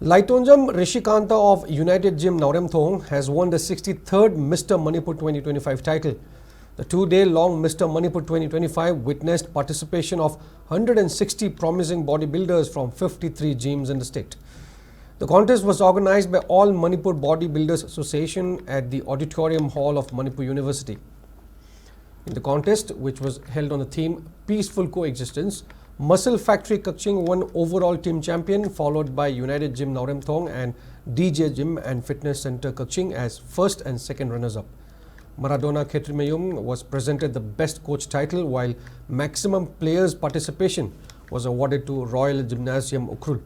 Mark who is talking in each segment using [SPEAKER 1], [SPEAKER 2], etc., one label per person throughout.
[SPEAKER 1] Laitonjam Rishikanta of United Gym Naoremthong has won the 63rd Mister Manipur 2025 title. The two-day-long Mister Manipur 2025 witnessed participation of 160 promising bodybuilders from 53 gyms in the state. The contest was organized by All Manipur Bodybuilders Association at the Auditorium Hall of Manipur University. In the contest, which was held on the theme Peaceful Coexistence, Muscle Factory Kaching won overall team champion, followed by United Gym Naoremthong and DJ Gym and Fitness Center Kaching as first and second runners-up. Maradona SKTV was presented the best coach title, while maximum players participation was awarded to Royal Gymnasium Ukhrul.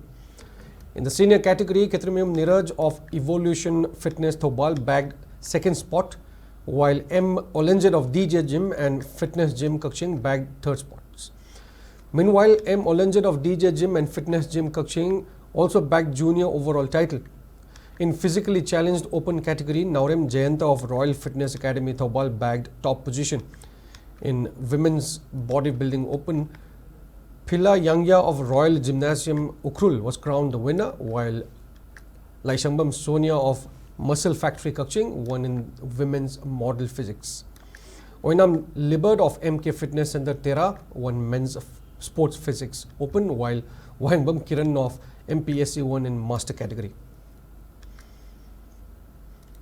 [SPEAKER 1] In the senior category, SKTV Niraj of Evolution Fitness Thobal bagged second spot, while M. Olenjed of DJ Gym and Fitness Gym Kaching bagged third spots. Meanwhile, M. Olenjed of DJ Gym and Fitness Gym Kaching also bagged junior overall title. In physically challenged open category, Naorem Jayanta of Royal Fitness Academy Thobal bagged top position. In women's bodybuilding open, Phila Yangya of Royal Gymnasium Ukhrul was crowned the winner, while Laishambam Sonia of Muscle Factory Kaching won in women's model physics. Oinam Libert of MK Fitness Center Tera won men's sports physics open, while Wahanbam Kiran of MPSC won in master category.